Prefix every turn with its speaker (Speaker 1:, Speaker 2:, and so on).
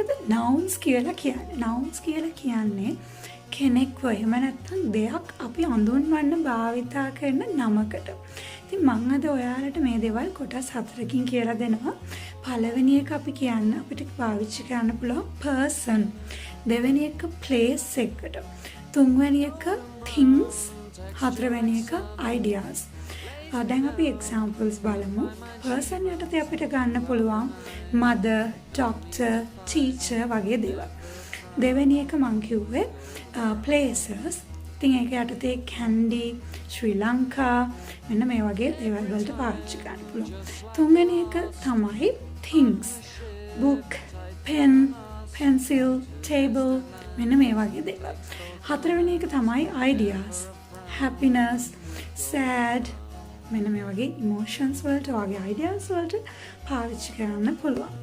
Speaker 1: මොකද nouns කියලා කියන්නේ? nouns කියලා කියන්නේ කෙනෙක්ව එහෙම නැත්නම් දෙයක් අපි හඳුන්වන්න භාවිතා කරන නමකට. ඉතින් මම අද ඔයාලට මේ දේවල් කොටස් 4කින් කියලා දෙනවා. පළවෙනි එක අපි කියන්න අපිට පාවිච්චි කරන්න පුළුවන් person. දෙවෙනි එක place එකට. තුන්වෙනි එක things. හතරවෙනි එක ideas. දැන් අපි examples බලමු. person යටතේ අපිට ගන්න පුළුවන් mother, doctor, teacher වගේ දේවල්. දෙවෙනි එක මං කිව්වේ places. ඉතින් ඒක යටතේ candy, ශ්‍රී ලංකා මෙන්න මේ වගේ දේවල් වලට පාවිච්චි කරන්න පුළුවන්. තුන්වෙනි එක තමයි things. book, pen, pencil, table මෙන්න මේ වගේ දේවල්. හතරවෙනි එක තමයි ideas. happiness, sad මෙන්න මේ වගේ emotions වලට වගේ ideas වලට පාවිච්චි කරන්න පුළුවන්.